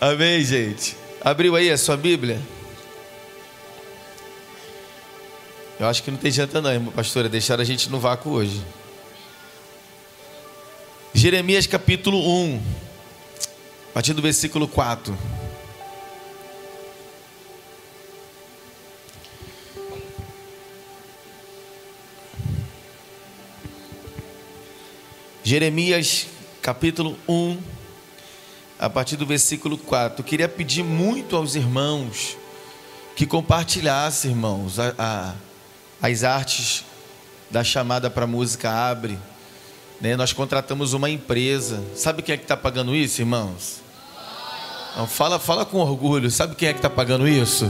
Amém, gente? Abriu aí a sua Bíblia? Eu acho que não tem janta não, irmã pastora. Deixaram a gente no vácuo hoje. Jeremias capítulo 1, a partir do versículo 4. Jeremias capítulo 1, a partir do versículo 4. Eu queria pedir muito aos irmãos que compartilhassem, irmãos, as artes da chamada para música Abre, né? Nós contratamos uma empresa. Sabe quem é que está pagando isso, irmãos? Não, fala com orgulho. Sabe quem é que está pagando isso?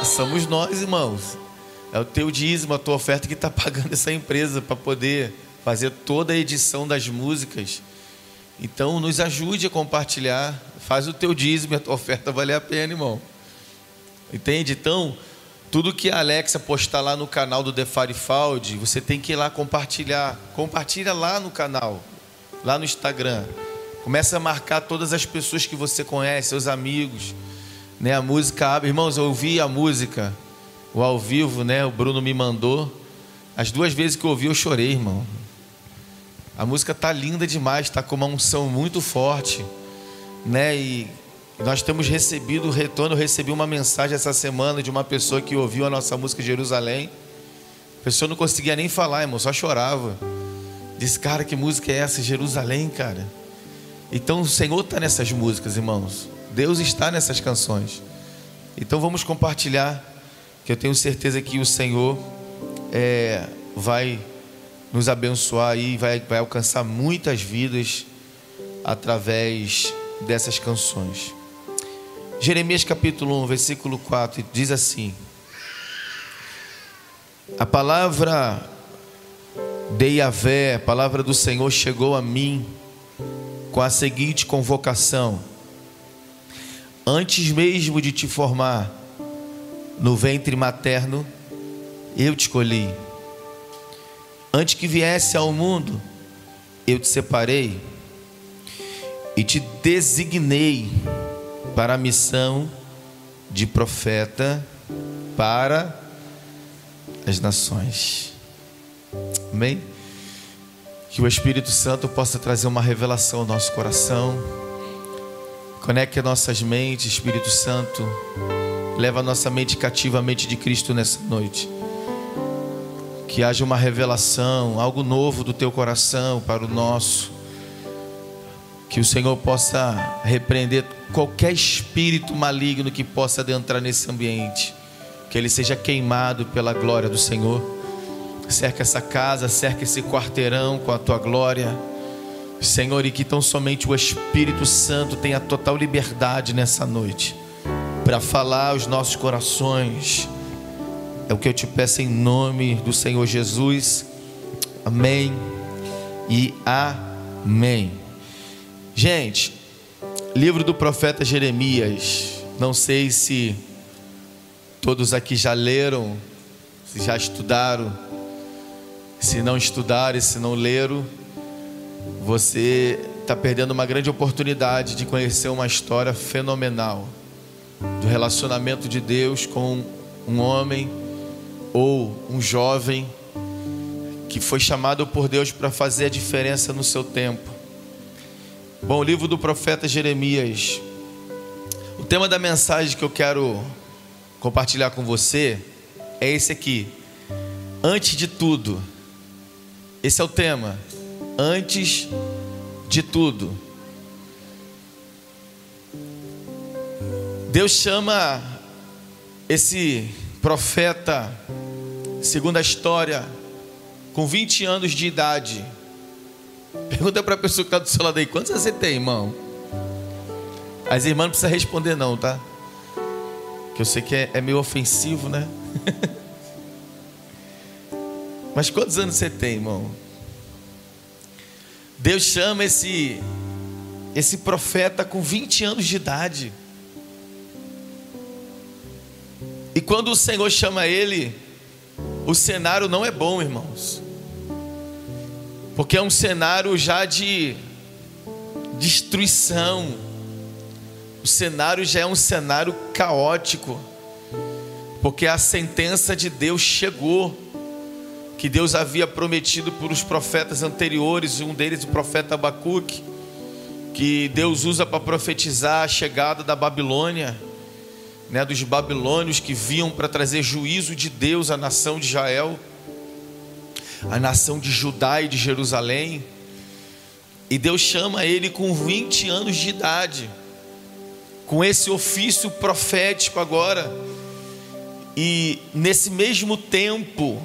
Somos nós, irmãos. É o teu dízimo, a tua oferta que está pagando essa empresa para poder fazer toda a edição das músicas. Então nos ajude a compartilhar. Faz o teu dízimo e a tua oferta valer a pena, irmão. Entende? Então, tudo que a Alexa postar lá no canal do The Firefold, você tem que ir lá compartilhar. Compartilha lá no canal, lá no Instagram. Começa a marcar todas as pessoas que você conhece, seus amigos, né? A música Abre. Irmãos, eu ouvi a música, o ao vivo, né? O Bruno me mandou. As 2 vezes que eu ouvi, eu chorei, irmão. A música tá linda demais, tá com uma unção muito forte, né? E nós temos recebido o retorno. Eu recebi uma mensagem essa semana de uma pessoa que ouviu a nossa música Jerusalém. A pessoa não conseguia nem falar, irmão, só chorava. Disse: cara, que música é essa? Jerusalém, cara. Então o Senhor está nessas músicas, irmãos. Deus está nessas canções. Então vamos compartilhar, que eu tenho certeza que o Senhor vai nos abençoar e vai alcançar muitas vidas através dessas canções. Jeremias capítulo 1, versículo 4, diz assim: a palavra de Yahvé, a palavra do Senhor chegou a mim com a seguinte convocação: antes mesmo de te formar no ventre materno, eu te escolhi. Antes que viesse ao mundo, eu te separei e te designei para a missão de profeta para as nações. Amém? Que o Espírito Santo possa trazer uma revelação ao nosso coração. Conecte nossas mentes, Espírito Santo. Leva a nossa mente cativa à mente de Cristo nessa noite. Que haja uma revelação, algo novo do teu coração para o nosso. Que o Senhor possa repreender qualquer espírito maligno que possa adentrar nesse ambiente. Que ele seja queimado pela glória do Senhor. Cerca essa casa, cerca esse quarteirão com a tua glória, Senhor, e que tão somente o Espírito Santo tenha total liberdade nessa noite para falar aos nossos corações. É o que eu te peço em nome do Senhor Jesus. Amém e amém. Gente, livro do profeta Jeremias. Não sei se todos aqui já leram, se já estudaram. Se não estudaram e se não leram, você está perdendo uma grande oportunidade de conhecer uma história fenomenal do relacionamento de Deus com um homem ou um jovem que foi chamado por Deus para fazer a diferença no seu tempo. Bom, o livro do profeta Jeremias. O tema da mensagem que eu quero compartilhar com você é esse aqui: antes de tudo. Esse é o tema, antes de tudo. Deus chama esse profeta, segundo a história, com 20 anos de idade. Pergunta para a pessoa que está do seu lado aí: quantos você tem, irmão? As irmãs não precisam responder não, tá? Que eu sei que é meio ofensivo, né? Mas quantos anos você tem, irmão? Deus chama esse profeta com 20 anos de idade. E quando o Senhor chama ele, o cenário não é bom, irmãos. Porque é um cenário já de destruição, O cenário já é um cenário caótico, porque a sentença de Deus chegou, que Deus havia prometido por os profetas anteriores, um deles o profeta Abacuque, que Deus usa para profetizar a chegada da Babilônia, né, dos babilônios que vinham para trazer juízo de Deus à nação de Israel, a nação de Judá e de Jerusalém. E Deus chama ele com 20 anos de idade, com esse ofício profético agora. E nesse mesmo tempo,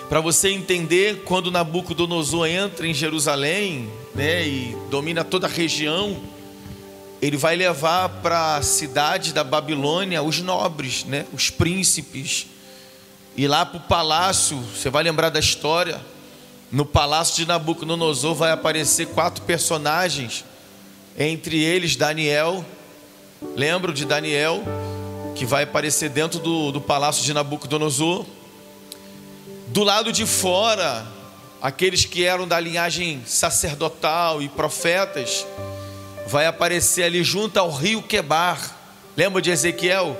para você entender, quando Nabucodonosor entra em Jerusalém, né, e domina toda a região, ele vai levar para a cidade da Babilônia os nobres, né, os príncipes. E lá para o palácio, você vai lembrar da história, no palácio de Nabucodonosor vai aparecer 4 personagens, entre eles Daniel. Lembram de Daniel, que vai aparecer dentro do palácio de Nabucodonosor? Do lado de fora, aqueles que eram da linhagem sacerdotal e profetas, vai aparecer ali junto ao rio Quebar. Lembra de Ezequiel?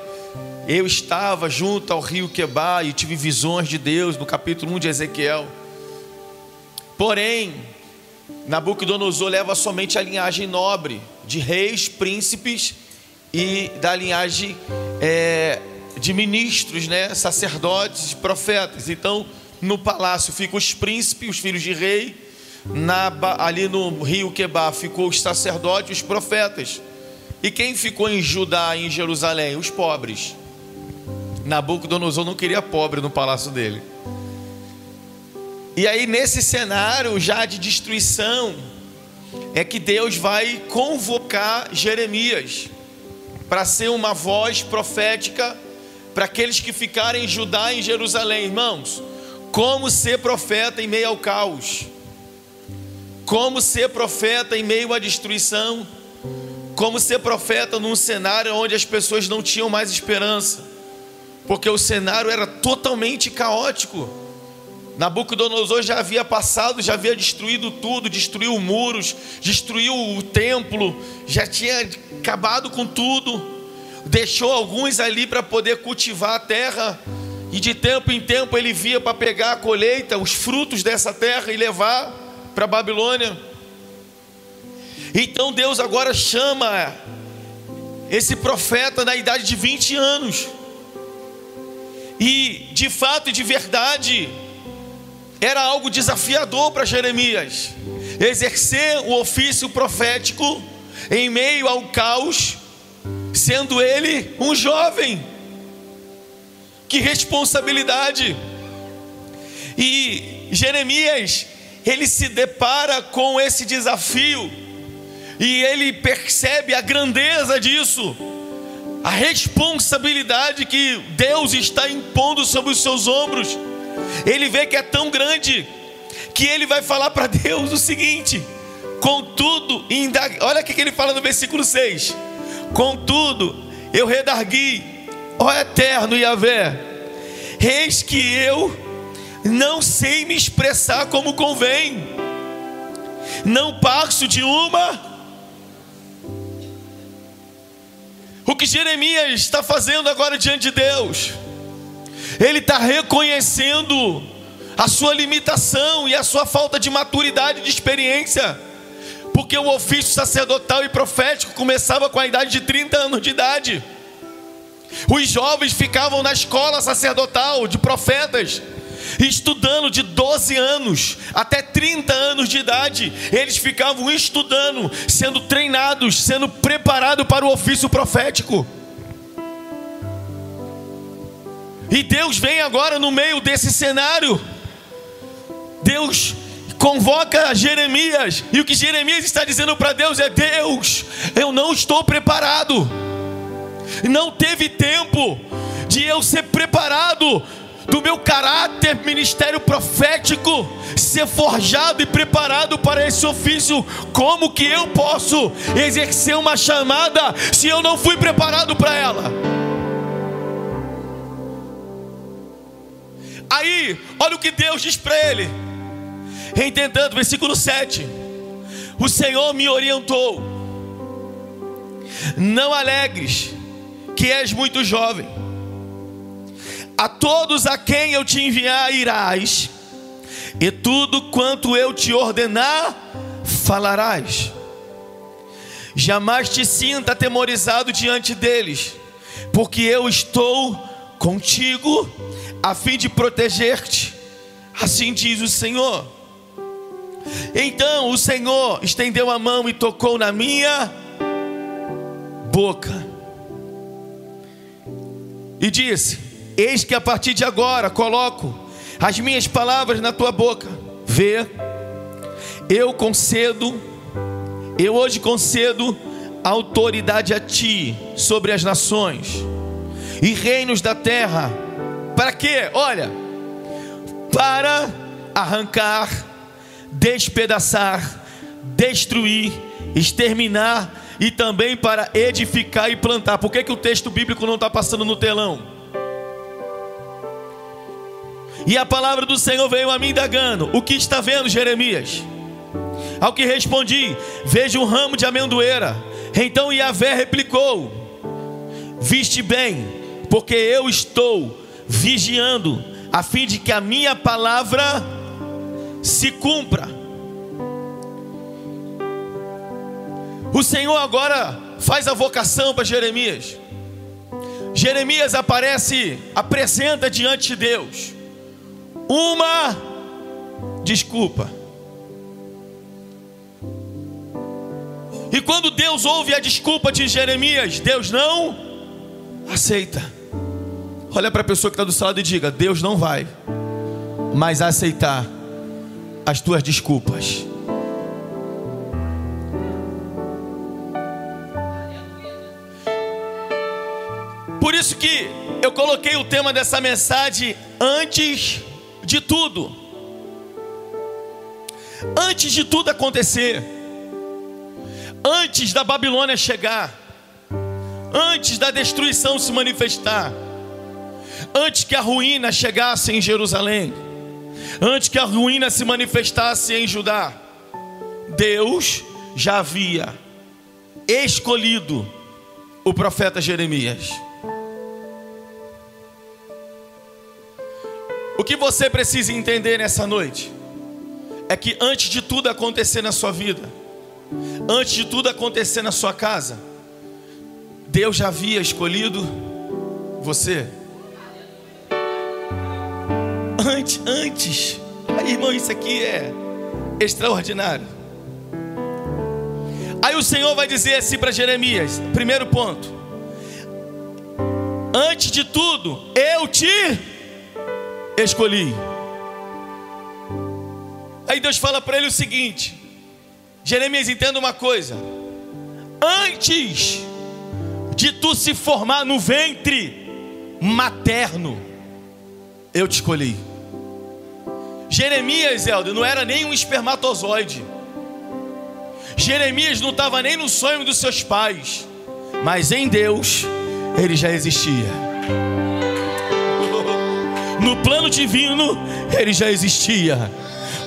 Eu estava junto ao rio Quebar e tive visões de Deus, no capítulo 1 de Ezequiel. Porém, Nabucodonosor leva somente a linhagem nobre, de reis, príncipes e da linhagem de ministros, né, sacerdotes e profetas. Então, no palácio ficam os príncipes, os filhos de rei. Ali no rio Quebar ficou os sacerdotes, os profetas. E quem ficou em Judá, em Jerusalém? Os pobres. Nabucodonosor não queria pobre no palácio dele. E aí, nesse cenário já de destruição, é que Deus vai convocar Jeremias para ser uma voz profética para aqueles que ficarem em Judá e em Jerusalém. Irmãos, como ser profeta em meio ao caos? Como ser profeta em meio à destruição? Como ser profeta num cenário onde as pessoas não tinham mais esperança? Porque o cenário era totalmente caótico. Nabucodonosor já havia passado, já havia destruído tudo, destruiu muros, destruiu o templo, já tinha acabado com tudo. Deixou alguns ali para poder cultivar a terra, e de tempo em tempo ele via para pegar a colheita, os frutos dessa terra e levar para a Babilônia. Então Deus agora chama esse profeta na idade de 20 anos. E de fato e de verdade, era algo desafiador para Jeremias exercer o ofício profético em meio ao caos, sendo ele um jovem. Que responsabilidade! E Jeremias, ele se depara com esse desafio e ele percebe a grandeza disso, a responsabilidade que Deus está impondo sobre os seus ombros. Ele vê que é tão grande que ele vai falar para Deus o seguinte: contudo, olha o que ele fala no versículo 6: contudo, eu redargui, ó eterno Yahvé, eis que eu não sei me expressar como convém, não passo de uma. O que Jeremias está fazendo agora diante de Deus? Ele está reconhecendo a sua limitação e a sua falta de maturidade, de experiência, porque o ofício sacerdotal e profético começava com a idade de 30 anos de idade. Os jovens ficavam na escola sacerdotal de profetas, estudando de 12 anos até 30 anos de idade. Eles ficavam estudando, sendo treinados, sendo preparados para o ofício profético. E Deus vem agora no meio desse cenário. Deus convoca Jeremias, e o que Jeremias está dizendo para Deus é: Deus, eu não estou preparado. Não teve tempo de eu ser preparado, do meu caráter, ministério profético ser forjado e preparado para esse ofício. Como que eu posso exercer uma chamada se eu não fui preparado para ela? Aí, olha o que Deus diz para ele. Entretanto, versículo 7: o Senhor me orientou não alegres, que és muito jovem. A todos a quem eu te enviar irás, e tudo quanto eu te ordenar falarás. Jamais te sinta atemorizado diante deles, porque eu estou contigo a fim de proteger-te, assim diz o Senhor. Então o Senhor estendeu a mão e tocou na minha boca e disse: eis que a partir de agora coloco as minhas palavras na tua boca. Vê, eu hoje concedo autoridade a ti sobre as nações e reinos da terra. Para quê? Olha, para arrancar, despedaçar, destruir, exterminar e também para edificar e plantar. Por que o texto bíblico não está passando no telão? E a palavra do Senhor veio a mim indagando: o que está vendo, Jeremias? Ao que respondi: vejo um ramo de amendoeira. Então Yahvé replicou: viste bem, porque eu estou vigiando, a fim de que a minha palavra se cumpra. O Senhor agora faz a vocação para Jeremias. Jeremias apresenta diante de Deus uma desculpa. E quando Deus ouve a desculpa de Jeremias, Deus não aceita. Olha para a pessoa que está do seu lado e diga: Deus não vai mais aceitar as tuas desculpas. Por isso que eu coloquei o tema dessa mensagem: antes de tudo. Antes de tudo acontecer, antes da Babilônia chegar, antes da destruição se manifestar, antes que a ruína chegasse em Jerusalém, antes que a ruína se manifestasse em Judá, Deus já havia escolhido o profeta Jeremias. O que você precisa entender nessa noite é que antes de tudo acontecer na sua vida, antes de tudo acontecer na sua casa, Deus já havia escolhido você. Antes. Aí, irmão, isso aqui é extraordinário. Aí o Senhor vai dizer assim para Jeremias: primeiro ponto, antes de tudo eu te escolhi. Aí Deus fala para ele o seguinte: Jeremias, entenda uma coisa: antes de tu se formar no ventre materno, eu te escolhi. Jeremias, Helder, não era nem um espermatozoide. Jeremias não estava nem no sonho dos seus pais, mas em Deus ele já existia. No plano divino ele já existia.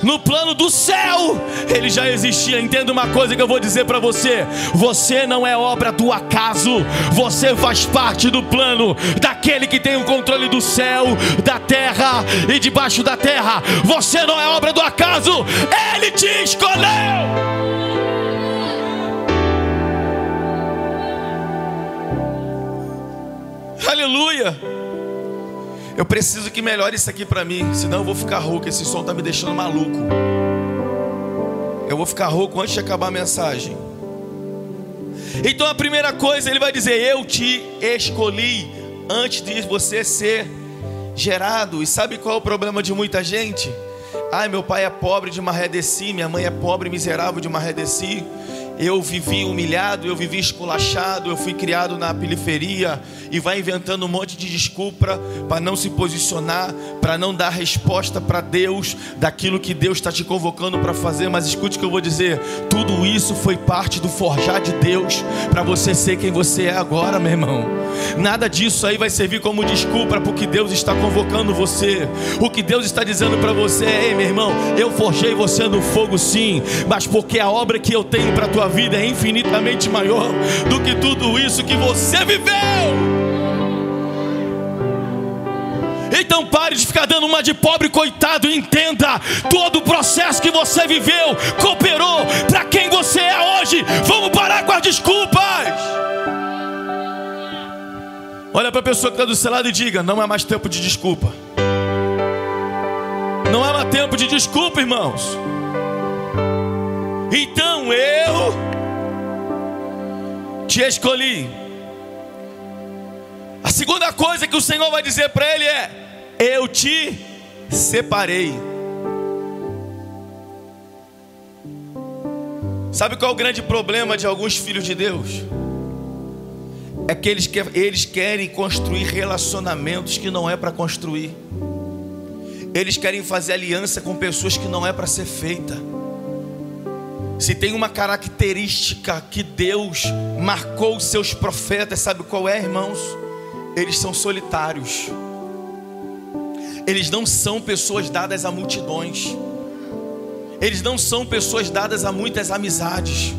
No plano do céu ele já existia. Entenda uma coisa que eu vou dizer para você: você não é obra do acaso. Você faz parte do plano daquele que tem o controle do céu, da terra e debaixo da terra. Você não é obra do acaso. Ele te escolheu. Aleluia. Eu preciso que melhore isso aqui para mim, senão eu vou ficar rouco. Esse som está me deixando maluco. Eu vou ficar rouco antes de acabar a mensagem. Então a primeira coisa, ele vai dizer: eu te escolhi antes de você ser gerado. E sabe qual é o problema de muita gente? Ai, meu pai é pobre de Marredeci, minha mãe é pobre miserável de Marredeci. Eu vivi humilhado, eu vivi esculachado, eu fui criado na periferia. E vai inventando um monte de desculpa para não se posicionar, para não dar resposta para Deus daquilo que Deus está te convocando para fazer. Mas escute o que eu vou dizer: tudo isso foi parte do forjar de Deus para você ser quem você é agora, meu irmão. Nada disso aí vai servir como desculpa porque Deus está convocando você. O que Deus está dizendo para você é: ei, meu irmão, eu forjei você no fogo sim, mas porque a obra que eu tenho para a tua vida é infinitamente maior do que tudo isso que você viveu. Então pare de ficar dando uma de pobre coitado e entenda todo o processo que você viveu, cooperou para quem você é hoje. Vamos parar com as desculpas. Olha para a pessoa que está do seu lado e diga: não é mais tempo de desculpa. Não é mais tempo de desculpa, irmãos. Então eu te escolhi. A segunda coisa que o Senhor vai dizer para ele é: eu te separei. Sabe qual é o grande problema de alguns filhos de Deus? É que eles querem construir relacionamentos que não é para construir. Eles querem fazer aliança com pessoas que não é para ser feita. Se tem uma característica que Deus marcou os seus profetas, sabe qual é, irmãos? Eles são solitários. Eles não são pessoas dadas a multidões. Eles não são pessoas dadas a muitas amizades.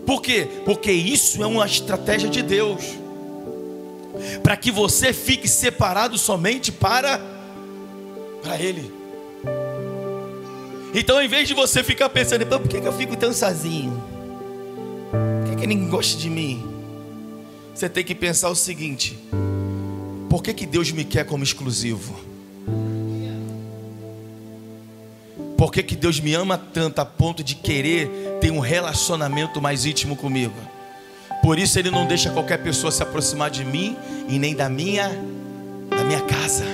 Por quê? Porque isso é uma estratégia de Deus, para que você fique separado somente para Ele. Então, em vez de você ficar pensando: por que eu fico tão sozinho? Por que ninguém gosta de mim? Você tem que pensar o seguinte: por que Deus me quer como exclusivo? Por que Deus me ama tanto a ponto de querer ter um relacionamento mais íntimo comigo? Por isso Ele não deixa qualquer pessoa se aproximar de mim e nem da minha casa.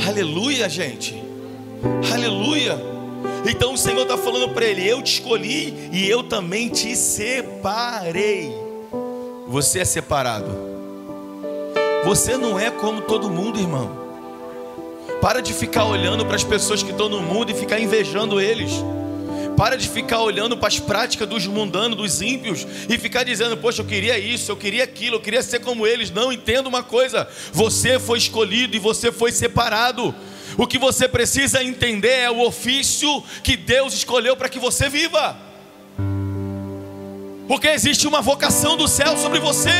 Aleluia, gente. Aleluia. Então o Senhor está falando para ele: eu te escolhi e eu também te separei. Você é separado. Você não é como todo mundo, irmão. Para de ficar olhando para as pessoas que estão no mundo e ficar invejando eles. Para de ficar olhando para as práticas dos mundanos, dos ímpios, e ficar dizendo: poxa, eu queria isso, eu queria aquilo, eu queria ser como eles. Não, entenda uma coisa: você foi escolhido e você foi separado. O que você precisa entender é o ofício que Deus escolheu para que você viva. Porque existe uma vocação do céu sobre você.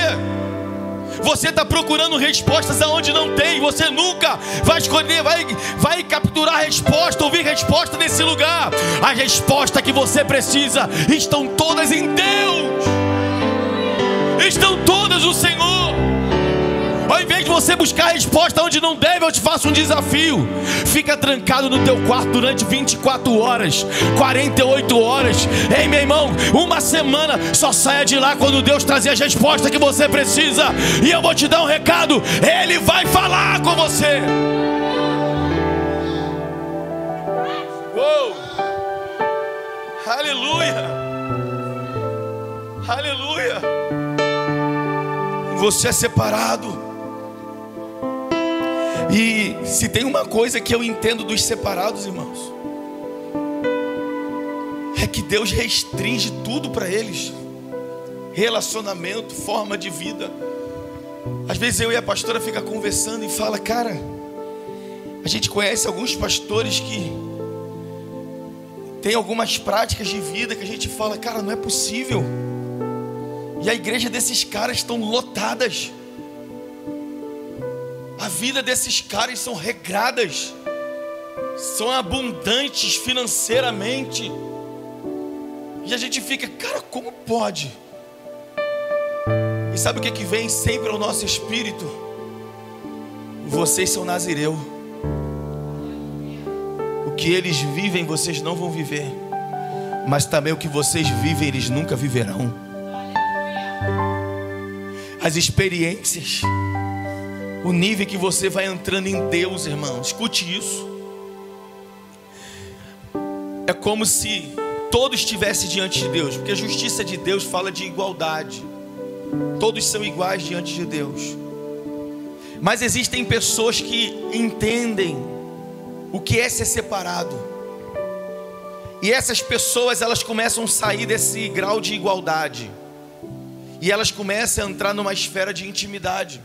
Você está procurando respostas aonde não tem. Você nunca vai escolher, vai capturar resposta, ouvir resposta nesse lugar. A resposta que você precisa estão todas em Deus. Estão todas no Senhor. Ao invés de você buscar a resposta onde não deve, eu te faço um desafio: fica trancado no teu quarto durante 24 horas, 48 horas. Ei, meu irmão, uma semana. Só saia de lá quando Deus trazer as respostas que você precisa. E eu vou te dar um recado: Ele vai falar com você. Uou! Aleluia! Aleluia! Você é separado. E se tem uma coisa que eu entendo dos separados, irmãos, é que Deus restringe tudo para eles: relacionamento, forma de vida. Às vezes eu e a pastora fica conversando e fala: cara, a gente conhece alguns pastores que tem algumas práticas de vida que a gente fala: cara, não é possível. E a igreja desses caras estão lotadas. A vida desses caras são regradas, são abundantes financeiramente. E a gente fica: cara, como pode? E sabe o que vem sempre ao nosso espírito? Vocês são nazireu. O que eles vivem, vocês não vão viver. Mas também o que vocês vivem, eles nunca viverão. As experiências, o nível que você vai entrando em Deus, irmão, escute isso. É como se todos estivessem diante de Deus, porque a justiça de Deus fala de igualdade. Todos são iguais diante de Deus. Mas existem pessoas que entendem o que é ser separado. E essas pessoas, elas começam a sair desse grau de igualdade. E elas começam a entrar numa esfera de intimidade.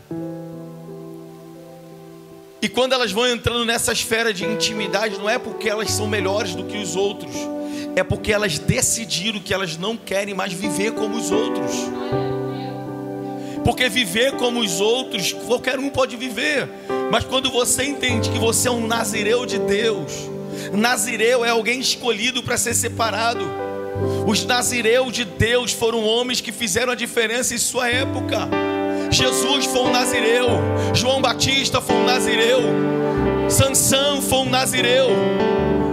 E quando elas vão entrando nessa esfera de intimidade, não é porque elas são melhores do que os outros, é porque elas decidiram que elas não querem mais viver como os outros. Porque viver como os outros, qualquer um pode viver. Mas quando você entende que você é um nazireu de Deus, nazireu é alguém escolhido para ser separado. Os nazireus de Deus foram homens que fizeram a diferença em sua época. Jesus foi um nazireu, João Batista foi um nazireu, Sansão foi um nazireu,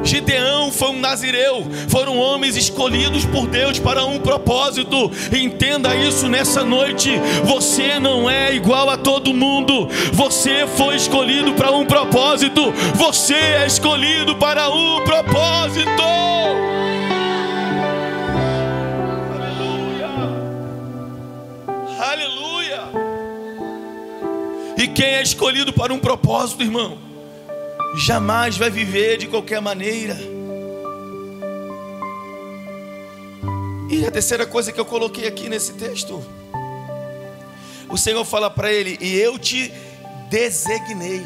Gideão foi um nazireu. Foram homens escolhidos por Deus para um propósito. Entenda isso nessa noite. Você não é igual a todo mundo. Você foi escolhido para um propósito. Você é escolhido para um propósito. Aleluia. Aleluia. E quem é escolhido para um propósito, irmão, jamais vai viver de qualquer maneira. E a terceira coisa que eu coloquei aqui nesse texto, o Senhor fala para ele: e eu te designei.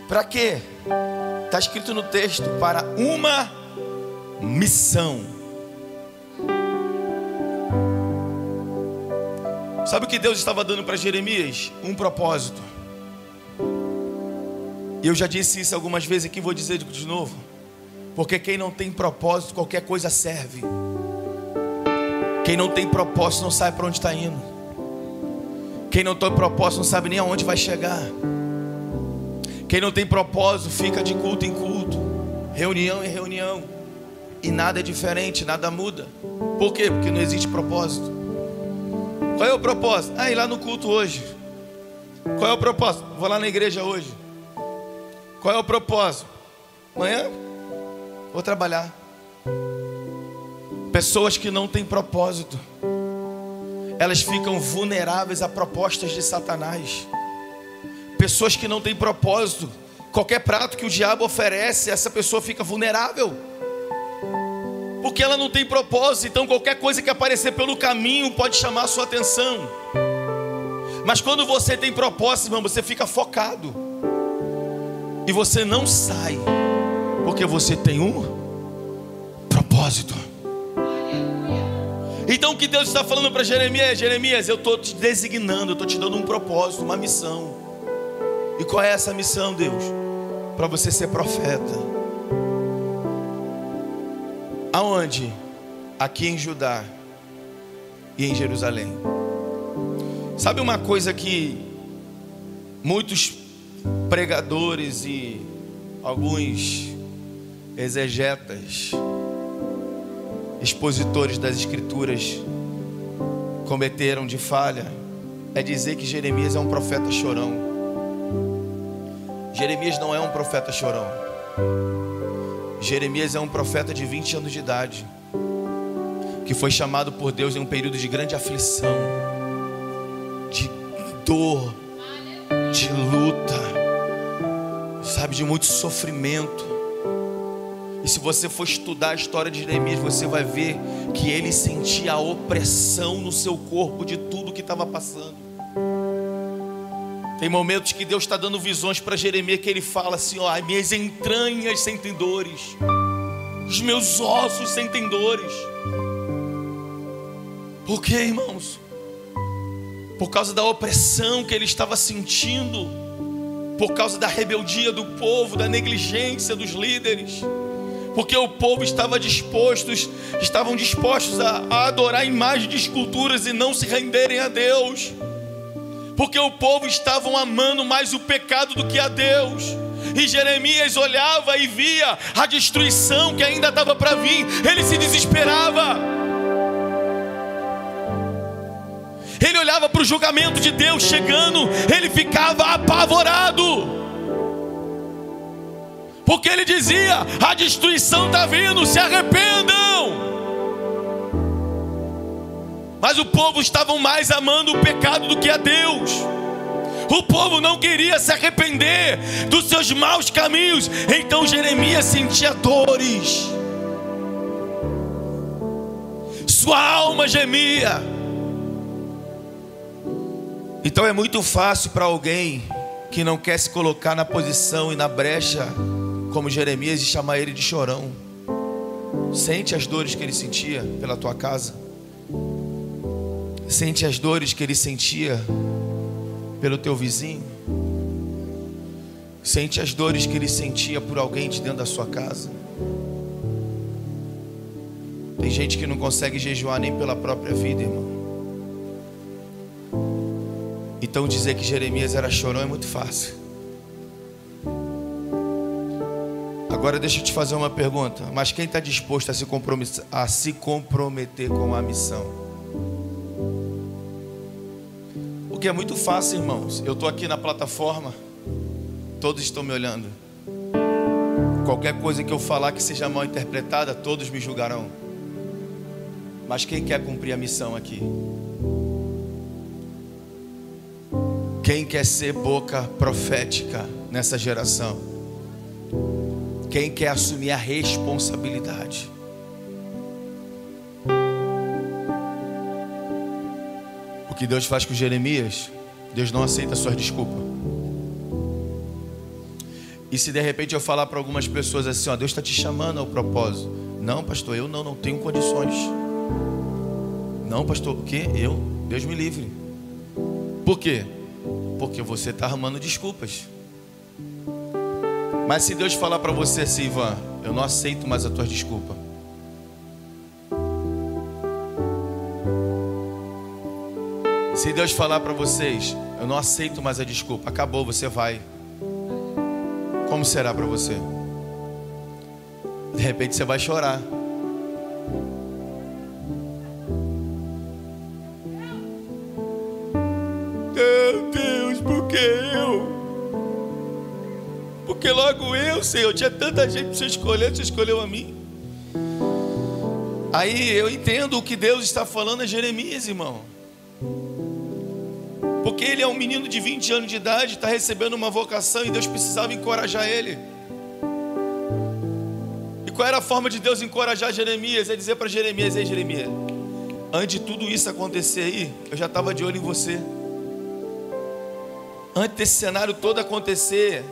Para quê? Está escrito no texto: para uma missão. Sabe o que Deus estava dando para Jeremias? Um propósito. E eu já disse isso algumas vezes aqui, vou dizer de novo. Porque quem não tem propósito, qualquer coisa serve. Quem não tem propósito não sabe para onde está indo. Quem não tem propósito não sabe nem aonde vai chegar. Quem não tem propósito fica de culto em culto, reunião em reunião, e nada é diferente, nada muda. Por quê? Porque não existe propósito. Qual é o propósito? Ir lá no culto hoje. Qual é o propósito? Vou lá na igreja hoje. Qual é o propósito? Amanhã vou trabalhar. Pessoas que não têm propósito, elas ficam vulneráveis a propostas de Satanás. Pessoas que não têm propósito, qualquer prato que o diabo oferece, essa pessoa fica vulnerável, porque ela não tem propósito. Então qualquer coisa que aparecer pelo caminho pode chamar a sua atenção. Mas quando você tem propósito, irmão, você fica focado. E você não sai, porque você tem um propósito. Então o que Deus está falando para Jeremias é: Jeremias, eu estou te designando, eu estou te dando um propósito, uma missão. E qual é essa missão, Deus? Para você ser profeta. Aonde? Aqui em Judá e em Jerusalém. Sabe uma coisa que muitos pregadores e alguns exegetas, expositores das escrituras cometeram de falha? É dizer que Jeremias é um profeta chorão. Jeremias não é um profeta chorão. Jeremias é um profeta de 20 anos de idade, que foi chamado por Deus em um período de grande aflição, de dor, de luta, sabe, de muito sofrimento. E se você for estudar a história de Jeremias, você vai ver que ele sentia a opressão no seu corpo de tudo que estava passando. Tem momentos que Deus está dando visões para Jeremias, que ele fala assim: ó, minhas entranhas sentem dores, os meus ossos sentem dores. Por quê, irmãos? Por causa da opressão que ele estava sentindo, por causa da rebeldia do povo, da negligência dos líderes. Porque o povo estavam dispostos a adorar imagens de esculturas e não se renderem a Deus. Porque o povo estava amando mais o pecado do que a Deus. E Jeremias olhava e via a destruição que ainda estava para vir. Ele se desesperava. Ele olhava para o julgamento de Deus chegando, ele ficava apavorado. Porque ele dizia: a destruição está vindo, se arrependam. Mas o povo estava mais amando o pecado do que a Deus. O povo não queria se arrepender dos seus maus caminhos. Então Jeremias sentia dores, sua alma gemia. Então é muito fácil para alguém que não quer se colocar na posição e na brecha como Jeremias e chamar ele de chorão. Sente as dores que ele sentia pela tua casa. Sente as dores que ele sentia pelo teu vizinho. Sente as dores que ele sentia por alguém de dentro da sua casa. Tem gente que não consegue jejuar nem pela própria vida, irmão. Então dizer que Jeremias era chorão é muito fácil. Agora deixa eu te fazer uma pergunta. Mas quem está disposto a se comprometer com a missão? Porque é muito fácil, irmãos. Eu estou aqui na plataforma, todos estão me olhando. Qualquer coisa que eu falar que seja mal interpretada, todos me julgarão. Mas quem quer cumprir a missão aqui? Quem quer ser boca profética nessa geração? Quem quer assumir a responsabilidade? O que Deus faz com Jeremias, Deus não aceita suas desculpas. E se de repente eu falar para algumas pessoas assim, ó, Deus está te chamando ao propósito. Não, pastor, eu não tenho condições. Não, pastor, o quê? Deus me livre. Por quê? Porque você está arrumando desculpas. Mas se Deus falar para você assim, Ivan, eu não aceito mais a tua desculpa. Se Deus falar para vocês, eu não aceito mais a desculpa, acabou, você vai. Como será para você? De repente você vai chorar. Meu Deus, por que eu? Porque logo eu, Senhor, tinha tanta gente para você escolher, você escolheu a mim. Aí eu entendo o que Deus está falando a Jeremias, irmão. Porque ele é um menino de 20 anos de idade, está recebendo uma vocação e Deus precisava encorajar ele. E qual era a forma de Deus encorajar Jeremias? É dizer para Jeremias: ei Jeremias, antes de tudo isso acontecer aí, eu já estava de olho em você. Antes desse cenário todo acontecer,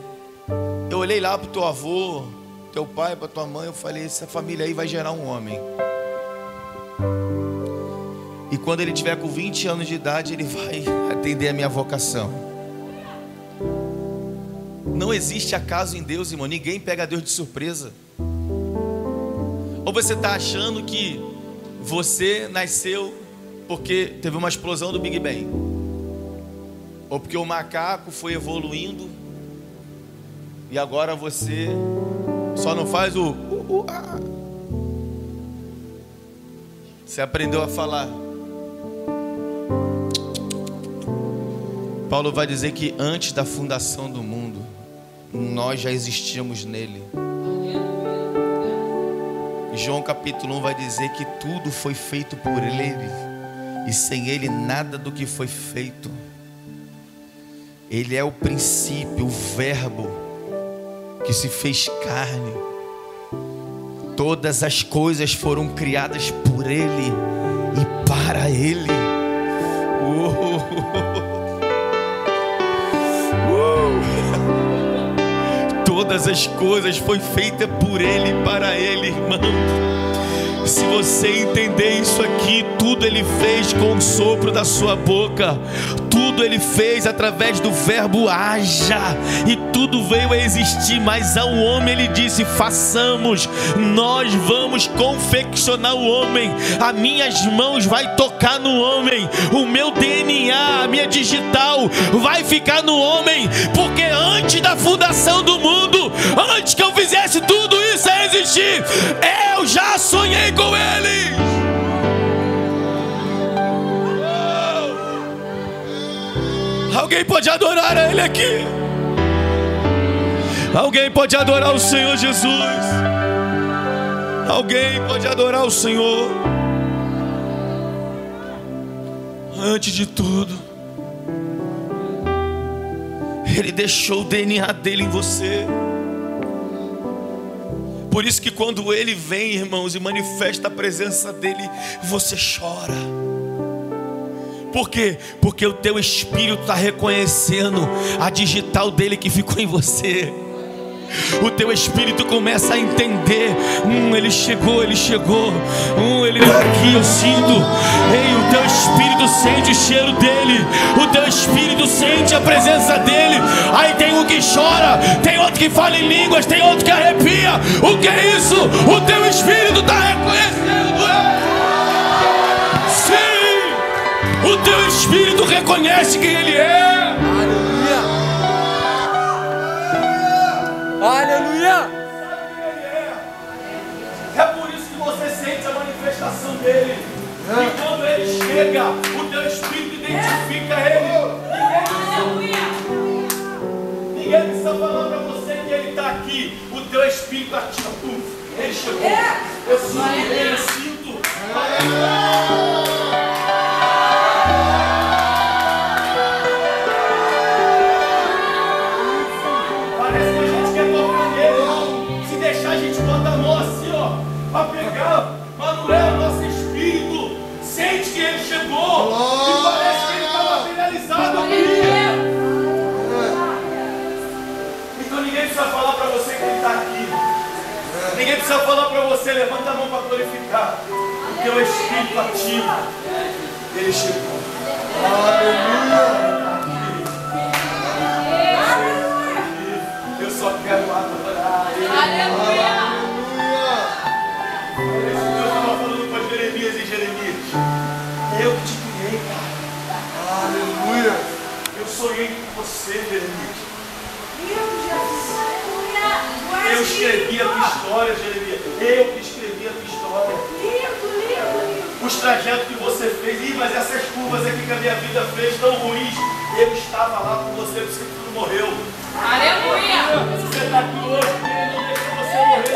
eu olhei lá para o teu avô, teu pai, para tua mãe, eu falei: essa família aí vai gerar um homem. E quando ele tiver com 20 anos de idade, ele vai atender a minha vocação. Não existe acaso em Deus, irmão. Ninguém pega Deus de surpresa. Ou você está achando que você nasceu porque teve uma explosão do Big Bang, ou porque o macaco foi evoluindo e agora você só não faz o Você aprendeu a falar. Paulo vai dizer que antes da fundação do mundo, nós já existíamos nele. João capítulo 1 vai dizer que tudo foi feito por ele, e sem ele nada do que foi feito. Ele é o princípio, o verbo que se fez carne. Todas as coisas foram criadas por ele e para ele. Todas as coisas foram feitas por ele e para ele, irmão. Se você entender isso aqui, tudo ele fez com o sopro da sua boca. Tudo ele fez através do verbo haja. E tudo veio a existir. Mas ao homem ele disse: façamos, nós vamos confeccionar o homem. As minhas mãos vai tocar no homem. O meu DNA, a minha digital vai ficar no homem. Porque antes da fundação do mundo, antes que eu fizesse tudo isso a existir, eu já sonhei com ele. Alguém pode adorar a ele aqui? Alguém pode adorar o Senhor Jesus? Alguém pode adorar o Senhor? Antes de tudo, ele deixou o DNA dele em você. Por isso que quando ele vem, irmãos, e manifesta a presença dele, você chora. Por quê? Porque o teu espírito está reconhecendo a digital dele que ficou em você. o teu espírito começa a entender. Ele chegou, ele chegou. Ele está aqui, eu sinto. Ei, o teu espírito sente o cheiro dele. O teu espírito sente a presença dele. Aí tem um que chora, tem outro que fala em línguas, tem outro que arrepia. O que é isso? O teu espírito está reconhecendo ele. Sim, o teu espírito reconhece quem ele é. Aleluia! É por isso que você sente a manifestação dele. E quando ele chega, o teu espírito identifica ele. Ninguém precisa falar para você que ele está aqui. O teu espírito ativa. Ele chegou. Eu sinto ele, eu sinto. Para pegar, mas não é o nosso espírito. Sente que ele chegou. E parece que ele está materializado aqui. Então ninguém precisa falar para você que ele está aqui. Ninguém precisa falar para você, levanta a mão para glorificar. Porque o espírito ativo, ele chegou. Aleluia. Eu só quero adorar ele. Aleluia. Eu que te criei, cara. Aleluia. Eu sonhei com você, Jeremias. Eu escrevi a tua história, Jeremias. Eu que escrevi a tua história. Os trajetos que você fez. Mas essas curvas aqui que a minha vida fez tão ruins. Eu estava lá com você, porque você não morreu. Aleluia. Se você está aqui hoje, ele não deixou você morrer.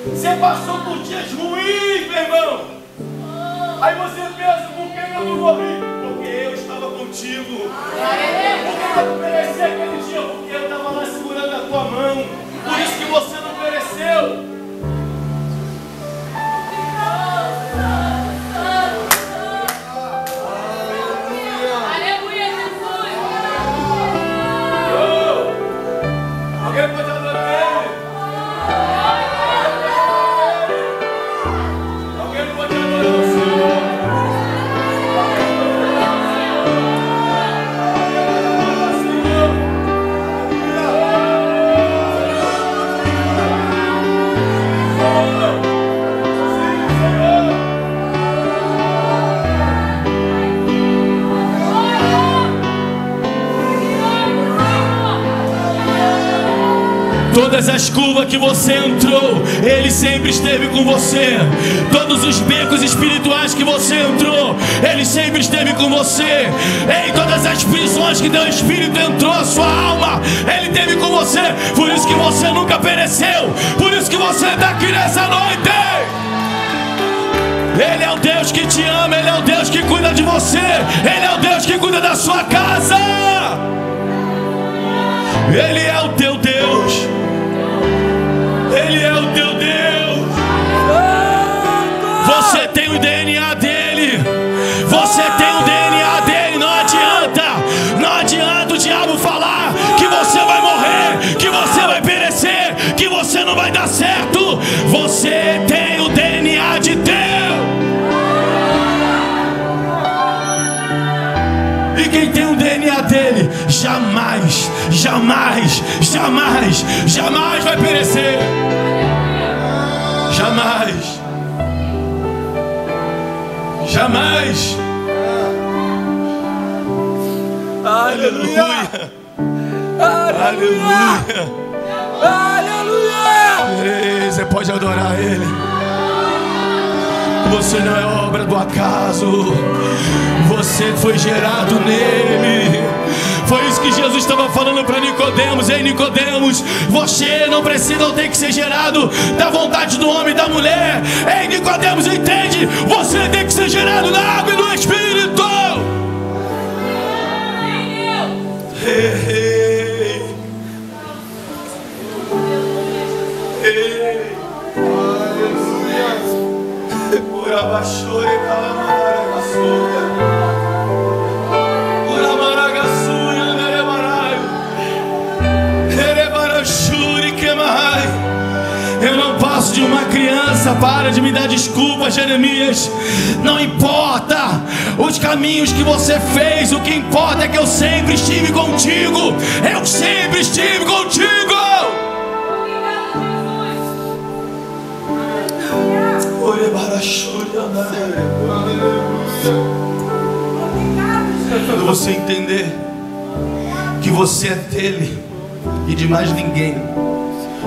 Você passou por dias ruins, meu irmão. Aí você pensa, por que eu não morri? Porque eu estava contigo. Por que eu não pereci aquele dia? Porque eu estava lá segurando a tua mão. Por isso que você não pereceu. Aleluia, Jesus. Alguém pode adorar ele? Todas as curvas que você entrou, Ele sempre esteve com você. Todos os becos espirituais que você entrou, Ele sempre esteve com você. Em todas as prisões que teu espírito entrou, a sua alma, Ele esteve com você. Por isso que você nunca pereceu. Por isso que você está aqui nessa noite. Ele é o Deus que te ama. Ele é o Deus que cuida de você. Ele é o Deus que cuida da sua casa. Ele é o teu Deus. Ele é o teu Deus. Você tem o DNA dele. Você tem o DNA dele. Não adianta. Não adianta o diabo falar que você vai morrer, que você vai perecer, que você não vai dar certo. Você tem o DNA de Deus. E quem tem o DNA dele jamais, jamais, jamais, jamais vai perecer. Jamais. Jamais. Aleluia. Aleluia. Aleluia. Você pode adorar Ele. Você não é obra do acaso. Você foi gerado nele. Foi isso que Jesus estava falando para Nicodemos. Ei, Nicodemos, você não precisa ter que ser gerado da vontade do homem e da mulher. Ei, Nicodemos, entende? Você tem que ser gerado da água e do Espírito. Ei, ei. Eu não passo de uma criança. Para de me dar desculpa, Jeremias. Não importa os caminhos que você fez, o que importa é que eu sempre estive contigo. Eu sempre estive contigo. Quando você entender que você é dele e de mais ninguém,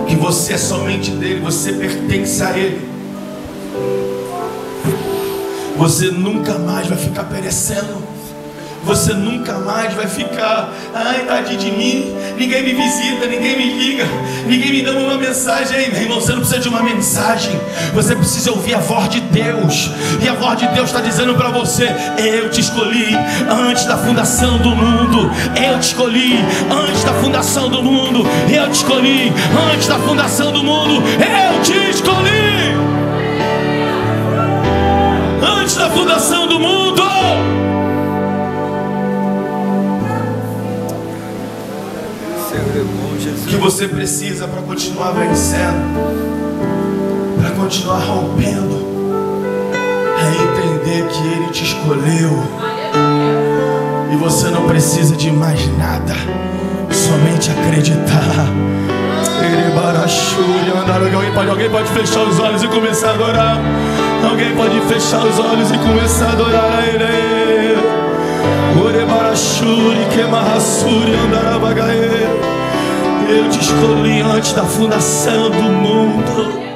que você é somente dele, você pertence a ele, você nunca mais vai ficar perecendo. Você nunca mais vai ficar, ai, tadinho de mim, ninguém me visita, ninguém me liga, ninguém me dá uma mensagem. Ei, meu irmão, você não precisa de uma mensagem, você precisa ouvir a voz de Deus. E a voz de Deus está dizendo para você: eu te escolhi antes da fundação do mundo. Eu te escolhi antes da fundação do mundo. Eu te escolhi antes da fundação do mundo. Eu te escolhi antes da fundação do mundo. O que você precisa para continuar vencendo, para continuar rompendo, é entender que Ele te escolheu. E você não precisa de mais nada, somente acreditar. Alguém pode fechar os olhos e começar a adorar. Alguém pode fechar os olhos e começar a adorar a Ele. Eu te escolhi antes da fundação do mundo.